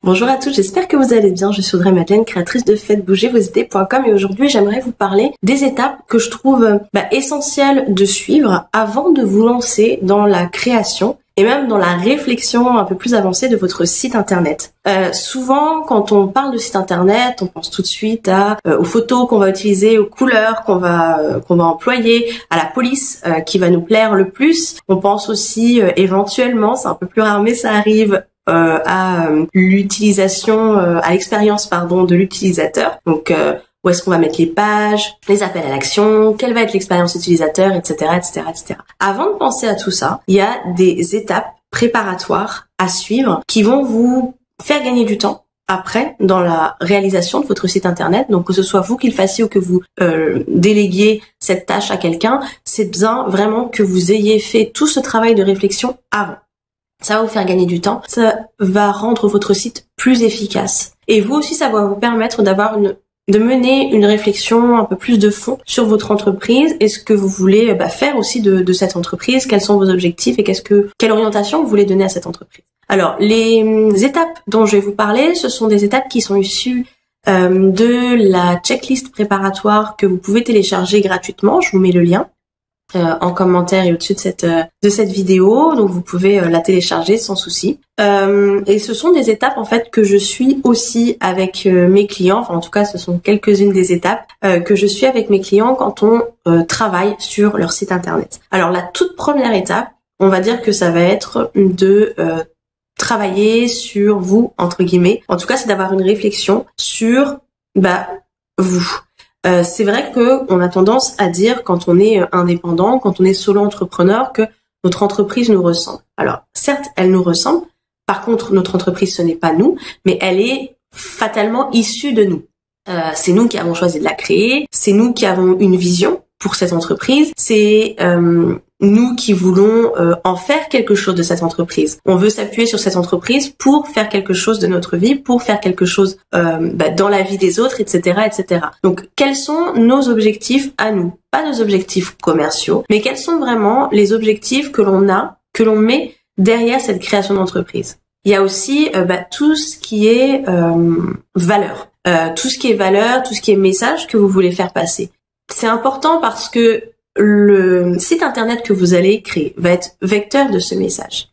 Bonjour à tous, j'espère que vous allez bien. Je suis Audrey-Madeleine, créatrice de faites-bouger-vos-idées.com et aujourd'hui j'aimerais vous parler des étapes que je trouve essentielles de suivre avant de vous lancer dans la création et même dans la réflexion un peu plus avancée de votre site internet. Souvent, quand on parle de site internet, on pense tout de suite aux photos qu'on va utiliser, aux couleurs qu'on va employer, à la police qui va nous plaire le plus. On pense aussi éventuellement, c'est un peu plus rare mais ça arrive, à l'utilisation, à l'expérience de l'utilisateur. Donc où est-ce qu'on va mettre les pages, les appels à l'action, quelle va être l'expérience utilisateur, etc., etc., etc. Avant de penser à tout ça, il y a des étapes préparatoires à suivre qui vont vous faire gagner du temps après dans la réalisation de votre site internet. Donc que ce soit vous qui le fassiez ou que vous déléguiez cette tâche à quelqu'un, c'est bien vraiment que vous ayez fait tout ce travail de réflexion avant. Ça va vous faire gagner du temps, ça va rendre votre site plus efficace. Et vous aussi, ça va vous permettre de mener une réflexion un peu plus de fond sur votre entreprise et ce que vous voulez faire aussi de cette entreprise, quels sont vos objectifs et quelle orientation vous voulez donner à cette entreprise. Alors, les étapes dont je vais vous parler, ce sont des étapes qui sont issues de la checklist préparatoire que vous pouvez télécharger gratuitement. Je vous mets le lien en commentaire et au-dessus de cette vidéo, donc vous pouvez la télécharger sans souci. Et ce sont des étapes en fait que je suis aussi avec mes clients, enfin en tout cas ce sont quelques-unes des étapes que je suis avec mes clients quand on travaille sur leur site internet. Alors la toute première étape, on va dire que ça va être de travailler sur vous, entre guillemets. En tout cas, c'est d'avoir une réflexion sur vous. C'est vrai que on a tendance à dire quand on est indépendant, quand on est solo entrepreneur, que notre entreprise nous ressemble. Alors, certes, elle nous ressemble. Par contre, notre entreprise, ce n'est pas nous, mais elle est fatalement issue de nous. C'est nous qui avons choisi de la créer. C'est nous qui avons une vision pour cette entreprise. C'est nous qui voulons en faire quelque chose de cette entreprise. On veut s'appuyer sur cette entreprise pour faire quelque chose de notre vie, pour faire quelque chose dans la vie des autres, etc., etc. Donc, quels sont nos objectifs à nous? Pas nos objectifs commerciaux, mais quels sont vraiment les objectifs que l'on met derrière cette création d'entreprise? Il y a aussi tout ce qui est valeur. Tout ce qui est valeur, tout ce qui est message que vous voulez faire passer. C'est important parce que le site internet que vous allez créer va être vecteur de ce message.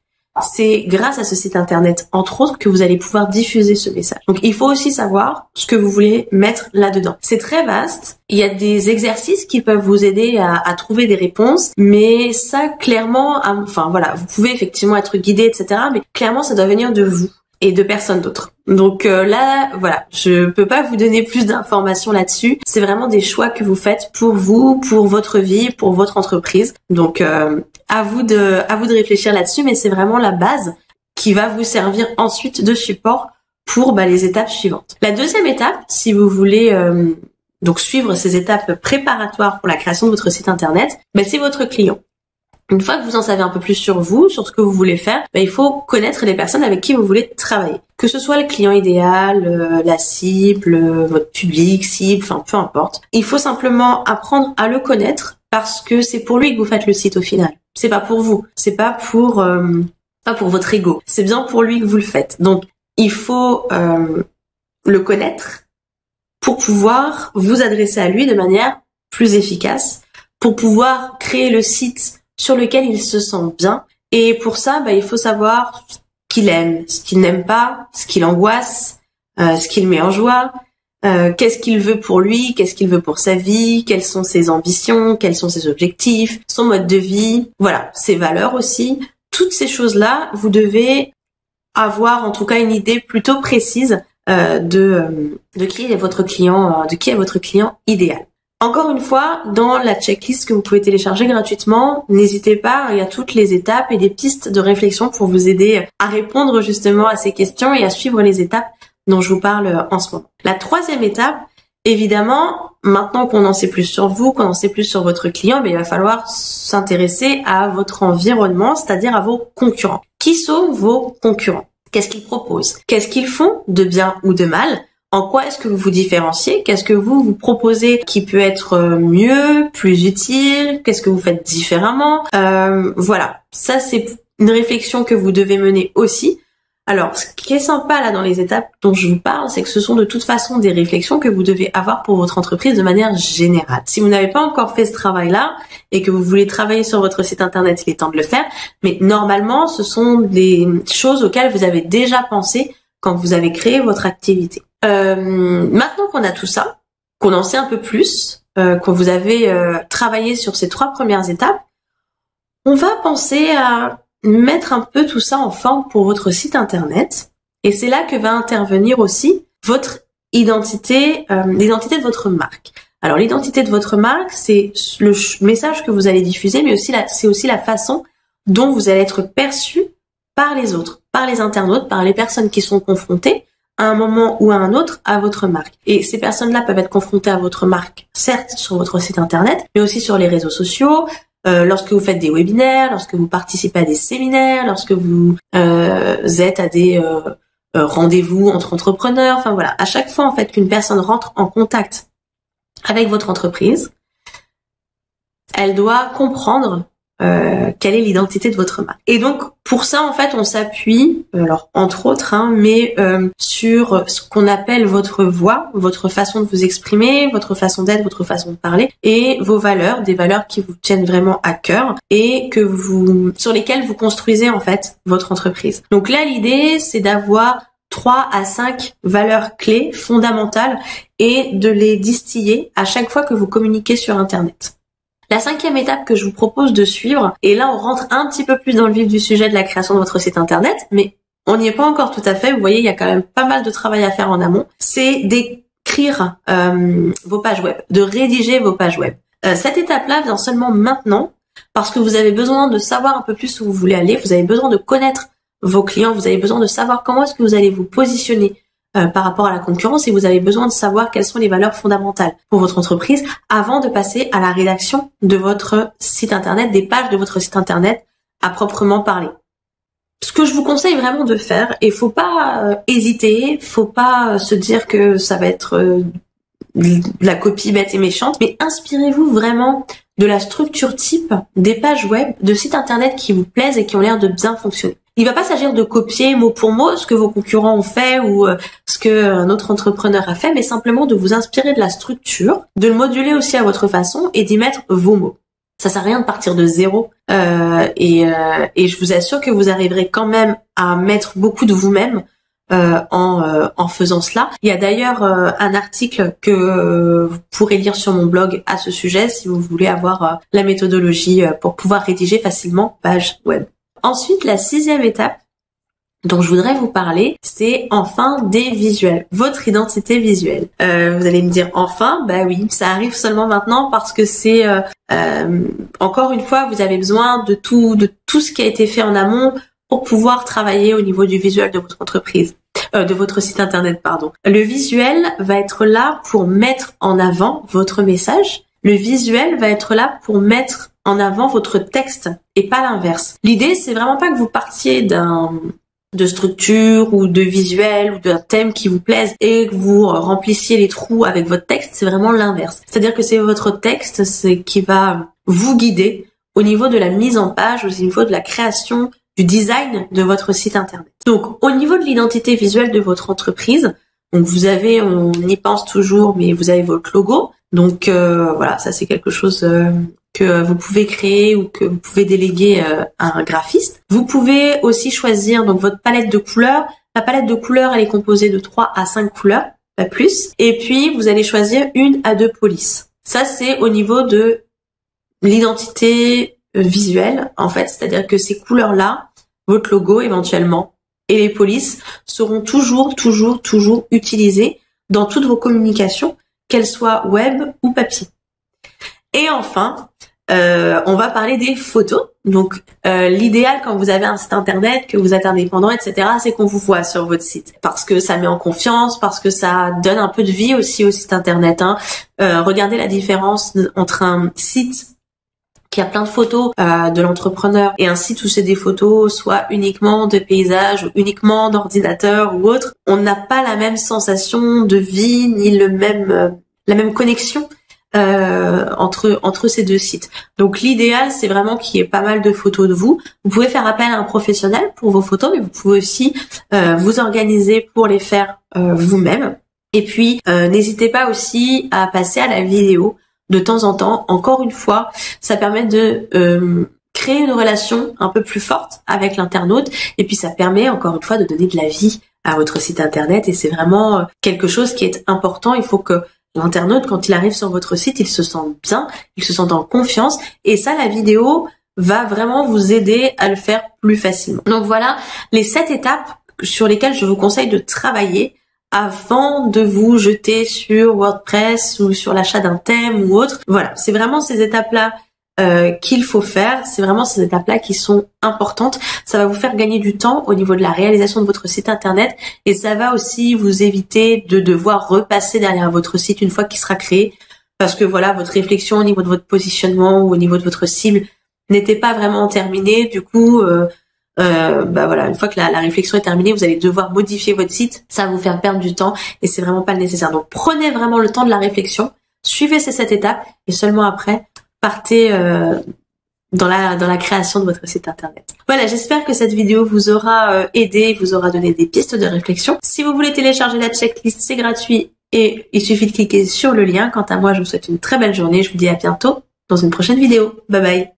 C'est grâce à ce site internet, entre autres, que vous allez pouvoir diffuser ce message. Donc, il faut aussi savoir ce que vous voulez mettre là-dedans. C'est très vaste. Il y a des exercices qui peuvent vous aider à trouver des réponses, mais ça, clairement, vous pouvez effectivement être guidé, etc., mais clairement, ça doit venir de vous et de personne d'autre. Donc je peux pas vous donner plus d'informations là-dessus. C'est vraiment des choix que vous faites pour vous, pour votre vie, pour votre entreprise. Donc à vous de réfléchir là-dessus, mais c'est vraiment la base qui va vous servir ensuite de support pour les étapes suivantes. La deuxième étape, si vous voulez donc suivre ces étapes préparatoires pour la création de votre site internet, c'est votre client. Une fois que vous en savez un peu plus sur vous, sur ce que vous voulez faire, il faut connaître les personnes avec qui vous voulez travailler. Que ce soit le client idéal, la cible, votre public, cible, peu importe. Il faut simplement apprendre à le connaître parce que c'est pour lui que vous faites le site au final. C'est pas pour vous. C'est pas pour votre ego. C'est bien pour lui que vous le faites. Donc, il faut le connaître pour pouvoir vous adresser à lui de manière plus efficace, pour pouvoir créer le site sur lequel il se sent bien. Et pour ça, il faut savoir ce qu'il aime, ce qu'il n'aime pas, ce qui l'angoisse, ce qu'il met en joie, qu'est-ce qu'il veut pour lui, qu'est-ce qu'il veut pour sa vie, quelles sont ses ambitions, quels sont ses objectifs, son mode de vie, ses valeurs aussi. Toutes ces choses-là, vous devez avoir en tout cas une idée plutôt précise de qui est votre client, idéal. Encore une fois, dans la checklist que vous pouvez télécharger gratuitement, n'hésitez pas, il y a toutes les étapes et des pistes de réflexion pour vous aider à répondre justement à ces questions et à suivre les étapes dont je vous parle en ce moment. La troisième étape, évidemment, maintenant qu'on en sait plus sur vous, qu'on en sait plus sur votre client, il va falloir s'intéresser à votre environnement, c'est-à-dire à vos concurrents. Qui sont vos concurrents? Qu'est-ce qu'ils proposent? Qu'est-ce qu'ils font de bien ou de mal? En quoi est-ce que vous vous différenciez? Qu'est-ce que vous proposez qui peut être mieux, plus utile? Qu'est-ce que vous faites différemment? Ça c'est une réflexion que vous devez mener aussi Alors, ce qui est sympa là dans les étapes dont je vous parle, c'est que ce sont de toute façon des réflexions que vous devez avoir pour votre entreprise de manière générale. Si vous n'avez pas encore fait ce travail-là et que vous voulez travailler sur votre site internet, il est temps de le faire. Mais normalement, ce sont des choses auxquelles vous avez déjà pensé quand vous avez créé votre activité. Maintenant qu'on a tout ça, qu'on en sait un peu plus, que vous avez travaillé sur ces 3 premières étapes, on va penser à mettre un peu tout ça en forme pour votre site internet. Et c'est là que va intervenir aussi votre identité, l'identité de votre marque. Alors l'identité de votre marque, c'est le message que vous allez diffuser, mais aussi c'est aussi la façon dont vous allez être perçu par les autres, par les internautes, par les personnes qui sont confrontées à un moment ou à un autre à votre marque. Et ces personnes-là peuvent être confrontées à votre marque, certes sur votre site internet, mais aussi sur les réseaux sociaux, lorsque vous faites des webinaires, lorsque vous participez à des séminaires, lorsque vous êtes à des rendez-vous entre entrepreneurs, enfin voilà, à chaque fois en fait qu'une personne rentre en contact avec votre entreprise, elle doit comprendre quelle est l'identité de votre marque. Et donc pour ça en fait on s'appuie, alors entre autres, mais sur ce qu'on appelle votre voix, votre façon de vous exprimer, votre façon d'être, votre façon de parler et vos valeurs, des valeurs qui vous tiennent vraiment à cœur et sur lesquelles vous construisez en fait votre entreprise. Donc là l'idée c'est d'avoir 3 à 5 valeurs clés fondamentales et de les distiller à chaque fois que vous communiquez sur internet. La 5e étape que je vous propose de suivre, et là on rentre un petit peu plus dans le vif du sujet de la création de votre site internet, mais on n'y est pas encore tout à fait, vous voyez il y a quand même pas mal de travail à faire en amont, c'est d'écrire vos pages web, de rédiger vos pages web. Cette étape-là vient seulement maintenant, parce que vous avez besoin de savoir un peu plus où vous voulez aller, vous avez besoin de connaître vos clients, vous avez besoin de savoir comment est-ce que vous allez vous positionner par rapport à la concurrence et vous avez besoin de savoir quelles sont les valeurs fondamentales pour votre entreprise avant de passer à la rédaction de votre site internet, des pages de votre site internet à proprement parler. Ce que je vous conseille vraiment de faire, et faut pas hésiter, faut pas se dire que ça va être la copie bête et méchante, mais inspirez-vous vraiment de la structure type des pages web de sites internet qui vous plaisent et qui ont l'air de bien fonctionner. Il va pas s'agir de copier mot pour mot ce que vos concurrents ont fait ou ce qu'un autre entrepreneur a fait, mais simplement de vous inspirer de la structure, de le moduler aussi à votre façon et d'y mettre vos mots. Ça sert à rien de partir de zéro et je vous assure que vous arriverez quand même à mettre beaucoup de vous-même en faisant cela. Il y a d'ailleurs un article que vous pourrez lire sur mon blog à ce sujet si vous voulez avoir la méthodologie pour pouvoir rédiger facilement page web. Ensuite, la 6e étape dont je voudrais vous parler, c'est enfin des visuels, votre identité visuelle. Vous allez me dire enfin, bah oui, ça arrive seulement maintenant parce que c'est encore une fois, vous avez besoin de tout ce qui a été fait en amont pour pouvoir travailler au niveau du visuel de votre entreprise, de votre site internet, pardon. Le visuel va être là pour mettre en avant votre message. Le visuel va être là pour mettre en avant votre texte et pas l'inverse. L'idée, c'est vraiment pas que vous partiez de structure ou de visuel ou d'un thème qui vous plaise et que vous remplissiez les trous avec votre texte, c'est vraiment l'inverse. C'est-à-dire que c'est votre texte qui va vous guider au niveau de la mise en page, au niveau de la création, du design de votre site internet. Donc, au niveau de l'identité visuelle de votre entreprise, donc on y pense toujours, mais vous avez votre logo. Donc voilà, ça c'est quelque chose que vous pouvez créer ou que vous pouvez déléguer à un graphiste. Vous pouvez aussi choisir donc votre palette de couleurs. La palette de couleurs, elle est composée de 3 à 5 couleurs, pas plus. Et puis vous allez choisir 1 à 2 polices. Ça c'est au niveau de l'identité visuelle en fait, c'est-à-dire que ces couleurs-là, votre logo éventuellement et les polices seront toujours utilisées dans toutes vos communications, qu'elles soient web ou papier. Et enfin, on va parler des photos. Donc, l'idéal quand vous avez un site internet, que vous êtes indépendant, etc., c'est qu'on vous voit sur votre site. Parce que ça met en confiance, parce que ça donne un peu de vie aussi au site internet. Regardez la différence entre un site qui a plein de photos de l'entrepreneur et un site où c'est des photos soit uniquement de paysages ou uniquement d'ordinateur ou autre. On n'a pas la même sensation de vie ni la même connexion entre ces deux sites. Donc l'idéal, c'est vraiment qu'il y ait pas mal de photos de vous. Vous pouvez faire appel à un professionnel pour vos photos, mais vous pouvez aussi vous organiser pour les faire vous-même. Et puis n'hésitez pas aussi à passer à la vidéo de temps en temps. Encore une fois, ça permet de créer une relation un peu plus forte avec l'internaute, et puis ça permet encore une fois de donner de la vie à votre site internet, et c'est vraiment quelque chose qui est important. Il faut que l'internaute, quand il arrive sur votre site, il se sente bien, il se sente en confiance, et ça, la vidéo va vraiment vous aider à le faire plus facilement. Donc voilà les 7 étapes sur lesquelles je vous conseille de travailler avant de vous jeter sur WordPress ou sur l'achat d'un thème ou autre. Voilà, c'est vraiment ces étapes-là qu'il faut faire. C'est vraiment ces étapes-là qui sont importantes. Ça va vous faire gagner du temps au niveau de la réalisation de votre site internet, et ça va aussi vous éviter de devoir repasser derrière votre site une fois qu'il sera créé, parce que voilà, votre réflexion au niveau de votre positionnement ou au niveau de votre cible n'était pas vraiment terminée. Du coup, voilà, une fois que la réflexion est terminée, vous allez devoir modifier votre site. Ça va vous faire perdre du temps, et c'est vraiment pas le nécessaire. Donc prenez vraiment le temps de la réflexion, suivez ces 7 étapes, et seulement après, partez dans la création de votre site internet. Voilà, j'espère que cette vidéo vous aura aidé, vous aura donné des pistes de réflexion. Si vous voulez télécharger la checklist, c'est gratuit et il suffit de cliquer sur le lien. Quant à moi, je vous souhaite une très belle journée. Je vous dis à bientôt dans une prochaine vidéo. Bye bye.